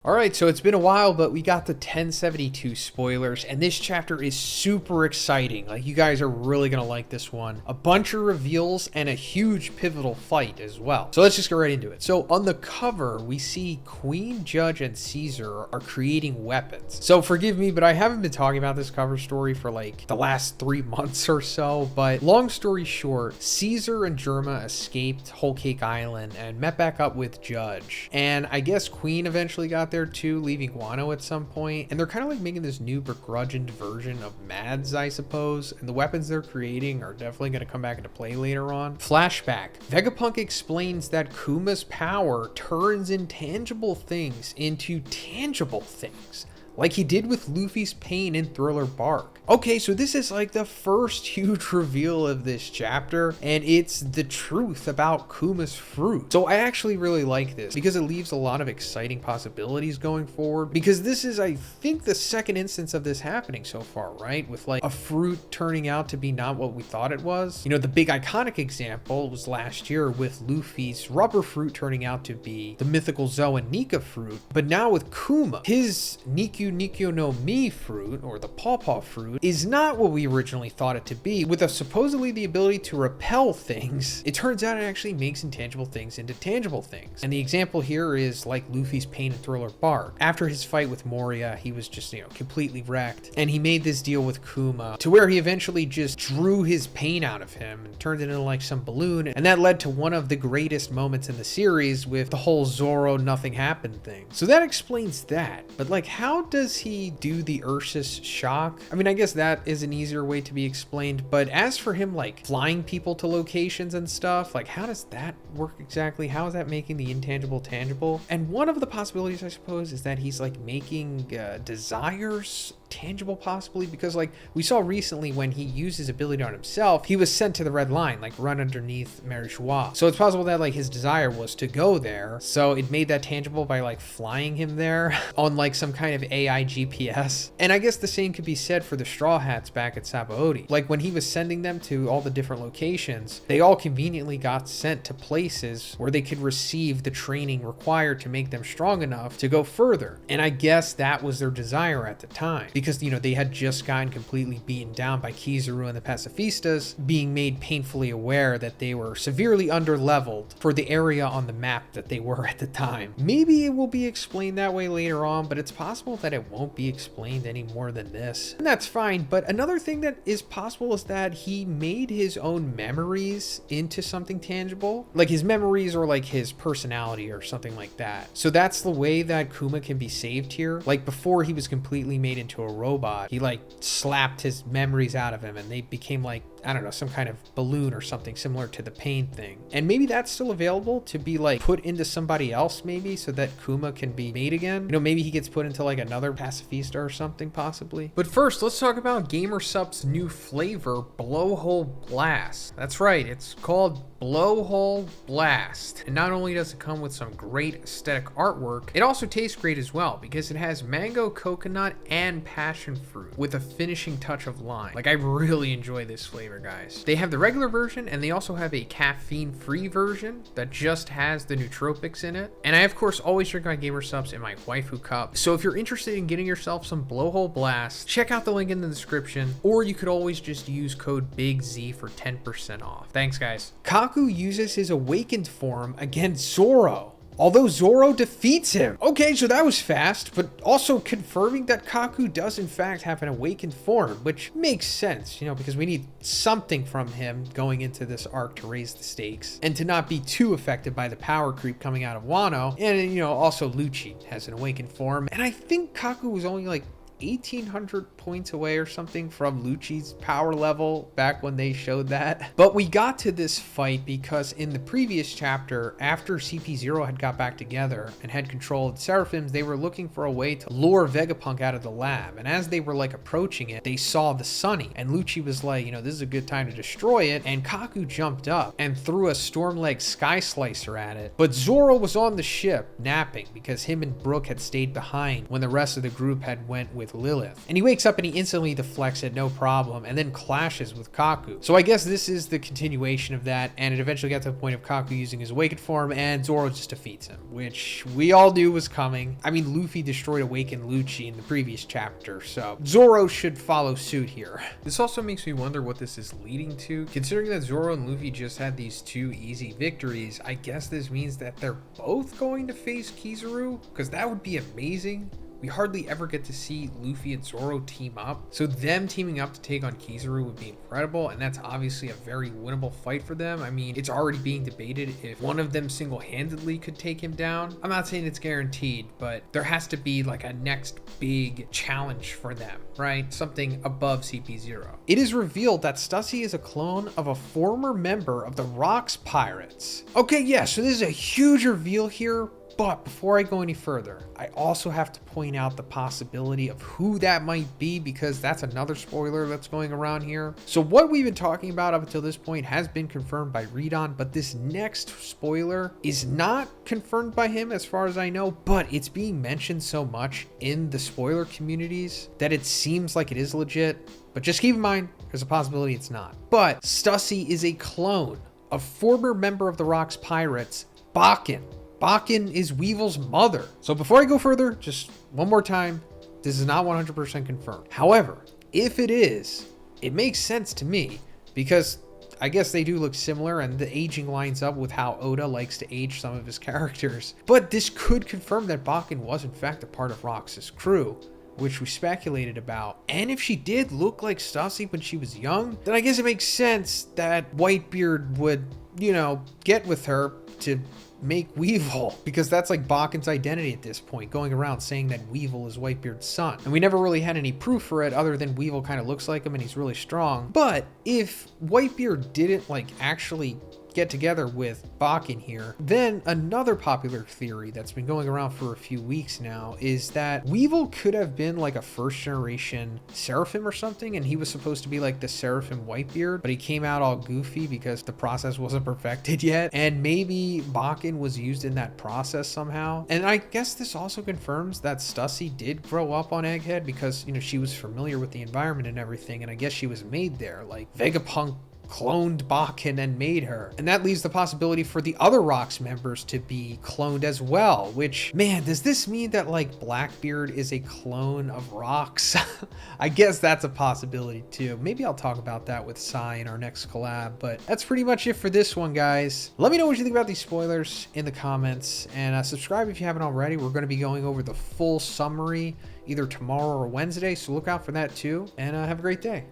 Alright, so it's been a while, but we got the 1072 spoilers, and this chapter is super exciting. Like, you guys are really gonna like this one. A bunch of reveals and a huge pivotal fight as well. So let's just get right into it. So on the cover, we see Queen, Judge, and Caesar are creating weapons. So forgive me, but I haven't been talking about this cover story for like the last 3 months or so, but long story short, Caesar and Germa escaped Whole Cake Island and met back up with Judge. And I guess Queen eventually got there too, leaving Guano at some point, and they're kind of like making this new begrudged version of Mads, I suppose, and the weapons they're creating are definitely going to come back into play later on. Flashback. Vegapunk explains that Kuma's power turns intangible things into tangible things, like he did with Luffy's pain in Thriller Bark. Okay, so this is like the first huge reveal of this chapter, and it's the truth about Kuma's fruit. So I actually really like this because it leaves a lot of exciting possibilities going forward, because this is, I think, the second instance of this happening so far, right? With like a fruit turning out to be not what we thought it was. You know, the big iconic example was last year with Luffy's rubber fruit turning out to be the mythical Zou and Nika fruit, but now with Kuma, his Nikyu no Mi fruit, or the Pawpaw fruit, is not what we originally thought it to be. With supposedly the ability to repel things, it turns out it actually makes intangible things into tangible things. And the example here is like Luffy's pain in Thriller Bark. After his fight with Moria, he was just, completely wrecked, and he made this deal with Kuma to where he eventually just drew his pain out of him and turned it into like some balloon, and that led to one of the greatest moments in the series with the whole Zoro nothing happened thing. So that explains that, but like, how does he do the Ursus shock? I mean, I guess that is an easier way to be explained, but as for him like flying people to locations and stuff, like how does that work exactly? How is that making the intangible tangible? And one of the possibilities, I suppose, is that he's like making desires tangible, possibly, because like we saw recently when he used his ability on himself, he was sent to the red line, like run underneath Mary Joie. So it's possible that like his desire was to go there, so it made that tangible by like flying him there on like some kind of AI GPS. And I guess the same could be said for the Straw Hats back at Sabaody. Like when he was sending them to all the different locations, they all conveniently got sent to places where they could receive the training required to make them strong enough to go further. And I guess that was their desire at the time, because they had just gotten completely beaten down by Kizaru and the Pacifistas, being made painfully aware that they were severely underleveled for the area on the map that they were at the time. Maybe it will be explained that way later on, but it's possible that it won't be explained any more than this, and that's fine. But another thing that is possible is that he made his own memories into something tangible, like his memories or like his personality or something like that. So that's the way that Kuma can be saved here. Like before he was completely made into a robot, he like slapped his memories out of him and they became like, I don't know, some kind of balloon or something similar to the pain thing. And maybe that's still available to be like put into somebody else, maybe, so that Kuma can be made again. Maybe he gets put into like another pacifista or something, possibly. But first, let's talk about GamerSup's new flavor, Blowhole Blast. That's right, it's called Blowhole Blast. And not only does it come with some great aesthetic artwork, it also tastes great as well, because it has mango, coconut, and passion fruit with a finishing touch of lime. Like, I really enjoy this flavor, guys. They have the regular version, and they also have a caffeine-free version that just has the nootropics in it. And I, of course, always drink my GamerSups in my waifu cup. So if you're interested in getting yourself some Blowhole Blast, check out the link in the description, or you could always just use code BIGZ for 10% off. Thanks, guys. Kaku uses his awakened form against Zoro, although Zoro defeats him. Okay, so that was fast, but also confirming that Kaku does in fact have an awakened form, which makes sense, because we need something from him going into this arc to raise the stakes and to not be too affected by the power creep coming out of Wano. And, also Lucci has an awakened form, and I think Kaku was only like 1,800 points away or something from Lucci's power level back when they showed that. But we got to this fight because in the previous chapter, after CP0 had got back together and had control of the Seraphims, they were looking for a way to lure Vegapunk out of the lab. And as they were like approaching it, they saw the Sunny, and Lucci was like, this is a good time to destroy it. And Kaku jumped up and threw a Stormleg Sky Slicer at it. But Zoro was on the ship napping because him and Brook had stayed behind when the rest of the group had went with with Lilith. And he wakes up and he instantly deflects it, no problem, and then clashes with Kaku. So I guess this is the continuation of that, and it eventually got to the point of Kaku using his awakened form, and Zoro just defeats him, which we all knew was coming. I mean, Luffy destroyed awakened Lucci in the previous chapter, so Zoro should follow suit here. This also makes me wonder what this is leading to. Considering that Zoro and Luffy just had these 2 easy victories, I guess this means that they're both going to face Kizaru, because that would be amazing. We hardly ever get to see Luffy and Zoro team up, so them teaming up to take on Kizaru would be incredible, and that's obviously a very winnable fight for them. I mean, it's already being debated if one of them single-handedly could take him down. I'm not saying it's guaranteed, but there has to be like a next big challenge for them, right? Something above CP0. It is revealed that Stussy is a clone of a former member of the Rocks Pirates. Okay, yeah, so this is a huge reveal here. But before I go any further, I also have to point out the possibility of who that might be, because that's another spoiler that's going around here. So what we've been talking about up until this point has been confirmed by Redon, but this next spoiler is not confirmed by him as far as I know, but it's being mentioned so much in the spoiler communities that it seems like it is legit. But just keep in mind, there's a possibility it's not. But Stussy is a clone of former member of the Rocks Pirates, Bakken. Bakken is Weevil's mother. So before I go further, just one more time, this is not 100% confirmed. However, if it is, it makes sense to me, because I guess they do look similar and the aging lines up with how Oda likes to age some of his characters. But this could confirm that Bakken was in fact a part of Rox's crew, which we speculated about. And if she did look like Stussy when she was young, then I guess it makes sense that Whitebeard would, you know, get with her to make Weevil, because that's like Bakken's identity at this point, going around saying that Weevil is Whitebeard's son. And we never really had any proof for it other than Weevil kind of looks like him and he's really strong. But if Whitebeard didn't like actually get together with Bakken here, then another popular theory that's been going around for a few weeks now is that Weevil could have been like a first generation Seraphim or something, and he was supposed to be like the Seraphim Whitebeard, but he came out all goofy because the process wasn't perfected yet, and maybe Bakken was used in that process somehow. And I guess this also confirms that Stussy did grow up on Egghead, because, you know, she was familiar with the environment and everything, and I guess she was made there. Like Vegapunk cloned Bakken and made her. And that leaves the possibility for the other Rocks members to be cloned as well, which, man, does this mean that like Blackbeard is a clone of Rocks? I guess that's a possibility too. Maybe I'll talk about that with Sai in our next collab, but that's pretty much it for this one, guys. Let me know what you think about these spoilers in the comments, and subscribe if you haven't already. We're going to be going over the full summary either tomorrow or Wednesday, so look out for that too, and have a great day.